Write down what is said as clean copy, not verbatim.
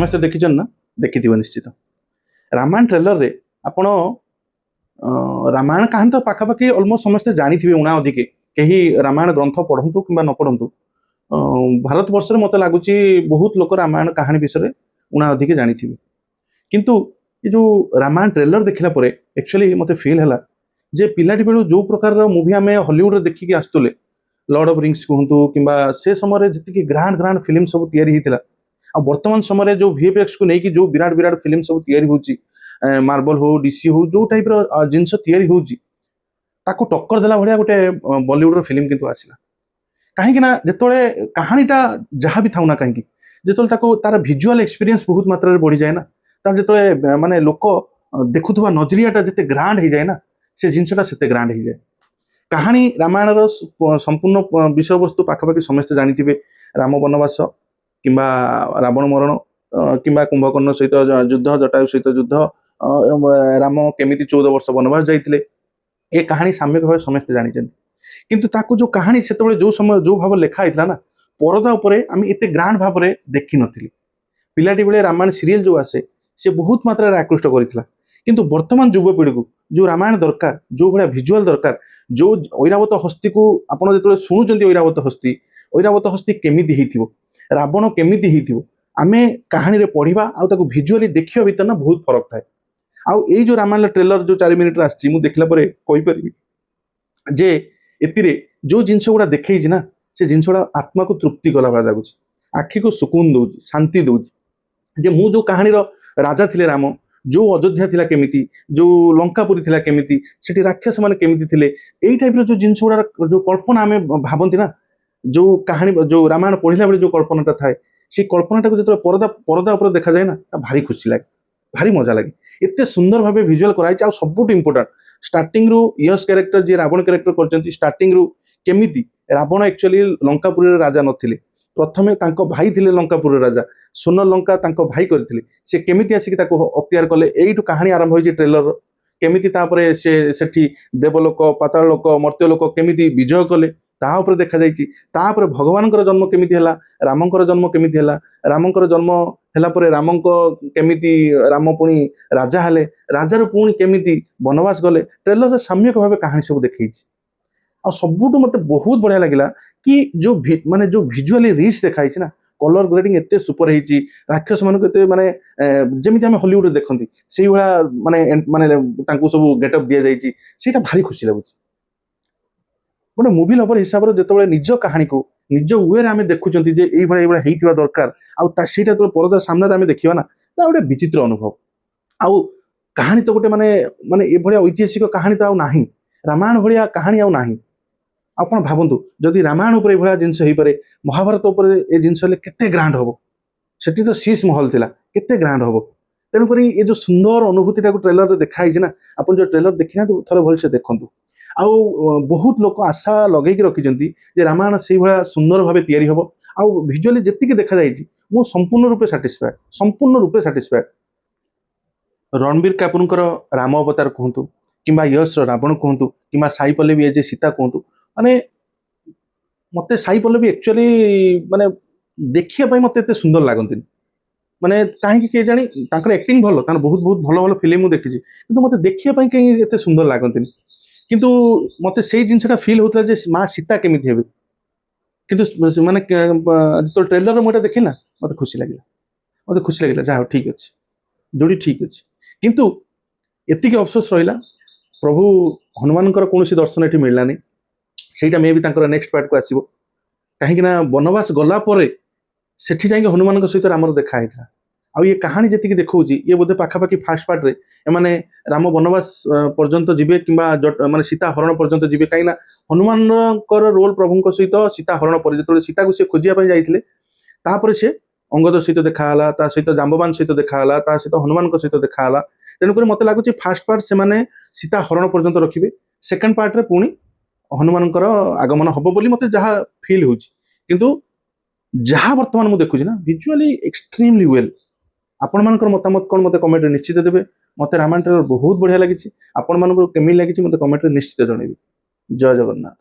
समस्ते देखिछन ना देखिथिबे निश्चित रामायण ट्रेलर रे आपण रामायण कहानी तो पाखापाखि ऑलमोस्ट समस्ते जानिथिबे उना अधिके कहीं रामायण ग्रंथ पढ़ंतु किंबा न पढ़ंतु भारत वर्ष में मत लगुच बहुत लोक रामायण कहानी विषय उना अधिके जानिथिबे किंतु ये जो रामायण ट्रेलर देखला परे एक्चुअली मते फील हला जे पिलाटी बेलू जो प्रकार मूवी आम हॉलीवुड रे देखिकी आसुले लॉर्ड ऑफ रिंग्स कहतु कि से समय जी ग्रांड ग्रांड फिल्म सब या वर्तमान समय जो VFX को लेकिन जो विराट विराट फिल्म सब या मार्बल हो डीसी हो जो टाइप जिनस ताको टक्कर देला भाया गोटे बॉलीवुड फिल्म किंतु आसला कहीं जिते कहानीटा जहाँ भी थाऊ ना कहीं जो तार भिजुआल एक्सपीरियंस बहुत मात्रा बढ़ी जाए ना तार जो माने लोक देखुवा नजरियाटा जिते ग्रांड हो जाए ना से जिनसटा से ग्रांड हो जाए कहानी रामायण संपूर्ण विषय वस्तु पाखापाखि समस्ते जानी राम वनवास किंबा रावण मरण किंबा कुंभकर्ण सहित युद्ध जटायु सहित युद्ध राम केमिति 14 वर्ष वनवास जाइतिले ए कहानी साम्यक भाव समस्ते जानी किंतु ताकू जो कहानी से जो समय जो भाव लेखा होता ना परदा उपरे आम एते ग्रांड भाव देखी नथिली पिलाटी बेले रामायण सीरियल जो आसे से बहुत मात्रा आकृष्ट करथिला किंतु वर्तमान युवपीढ़ी को जो रामायण दरकार जो भाया भिजुआल दरकार जो ऐरावत हस्ती को आपड़ जो शुणुंट ऐरावत हस्ती केमिति हेइथिबो रावण केमिति हेइथिबो आमे कहानी रे पढ़िबा आ ताको भिजुआली देखिबा भीतर ना बहुत फरक थाए आउ ए जो रामायण ट्रेलर जो 4 मिनिट आछि मु देखला परे कहि परिबी जे एतिरे जो जिनस गुड़ा देखै ना से जिनस गुड़ा आत्मा को तृप्ति कला भाया लागुच आखि को सुकून दउची शांति दउची जे मु जो कहानी रो राजा थिले राम जो अयोध्या थिला केमिति जो लंकापुरी थिला केमिति सेठी राक्षस माने केमिति थिले एई टाइप रो जो जिनस गुड़ा जो कल्पना आमे भाबंती ना जो कहानी जो रामायण पढ़िला बेले जो कल्पनाटा थाए से कल्पनाटा को जो परदा ऊपर देखा जाए ना भारी खुशी लगे भारी मजा लगे एते सुंदर भावे विजुअल कराई आ सबुट इंपोर्टेंट स्टार्टिंग रु यश कैरेक्टर जे रावण कैरेक्टर करचंती स्टार्टिंग रु केमिति रावण एक्चुअली लंकापुरी रे राजा नथिले प्रथमे तांको भाई थिले लंकापुरी राजा सोन लंका तांको भाई करथिले से केमिति आसिक ताको अख्तियार कले एइटु कहानी आरंभ होई जे ट्रेलर केमिति तापरे से सेठी देवलोक पाताल लोक मर्त्य लोक केमिति विजय कले ता ऊपर देखा जाइछि तापर भगवानकर जन्म केमिति हला रामंकर जन्म केमिति हला रामंकर जन्म हला परे रामंक केमिति राम पुणी राजा हले राजार पुणी केमिति वनवास गले ट्रेलर रे साम्यक भावे कहानी सब देखैछि आ सबुटु मते बहुत बढ़िया लागिला कि जो माने जो विजुअली रिच देखाइछि ना कलर ग्रेडिंग एते सुपर हेछि राक्षस मानको एते माने जेमिति हम हॉलीवुड देखंती सेही भला माने माने तांको सब गेटअप दिया जाइछि सेटा भारी खुशी लागुछि गोटे मुवी लवर हिसाब से जो निज कहानी को निज वे आम देखुं जे ये दरकार आईटा जो परदा सामने आम देखा ना गोटे विचित्र अनुभव आउ कहानी तो गोटे माने माने ये ऐतिहासिक कहानी तो आउ नाही रामायण भाया कहानी आउ नाही आपण भावतु जदि रामायण उपर ये जिनस हो पारे महाभारत उपर ए जिनस केते ग्रांड हम सेठी तो शीश महल थिला केते ग्रांड हम तेणुक ये जो सुंदर अनुभूति ट्रेलर देखाई ना आप जो ट्रेलर देखी ना थोड़े भलसे देखु आउ बहुत लोक आशा लगे रखिंट रामायण से भाया सुंदर भाव तैयारी हम आउ भिजुअली जी देखा मु संपूर्ण रूपे साटिस्फाइड रणबीर कपूर राम अवतार कहतु कि यश रावण कहतु कि साई पल्लवी एजे सीता कहतु माने मते साई पल्लवी एक्चुअली माने देखिया मते सुंदर लगती माने कहीं किए जानी एक्टिंग भल बहुत बहुत भल भल फिल्म देखी किंतु मते देखिया कहीं एते सुंदर लगती किंतु मते से जिनसटा फील होता जे माँ सीता केमिति हेबे किंतु माने तो ट्रेलर मुझे देखी ना मते खुशी लगिला जा ठीक अच्छे जोड़ी ठीक अच्छे किंतु एतिक अफसोस रहा प्रभु हनुमान कौन दर्शन ये मिललानी से मे भी नेक्स्ट पार्ट को आसो कहीं वनवास गलापर सेठी जाइए हनुमान सहित रामर देखाई आ ये कहानी जी देखा ये बोधे पाखापाखि फास्ट पार्ट रे एमाने राम वनवास पर्यंत जीवे कि माने सीता हरण पर्यंत जीवे कहीं हनुमान रोल प्रभु सहित सीता हरण पर जो सीता को सी खोजापी जाते से अंगद सहित देखाला सहित जाम्बवान सहित देखाला सहित हनुमान सहित देखाला तेणुक मत लगुच फास्ट पार्ट से सीता हरण पर्यंत रखिए सेकेंड पार्ट रे पुणी हनुमान आगमन हम बोली मत जहाँ फिल हो जहाँ बर्तमान मुझे देखुची ना विजुअली एक्सट्रीमली वेल आपण मानकर मतामत कौन मत कमेंट निश्चित देवे मत रामायण ट्रेलर बहुत बढ़िया लगी आपण मान केमी लगी मत कमेंट निश्चित जनइबे जय जगन्नाथ।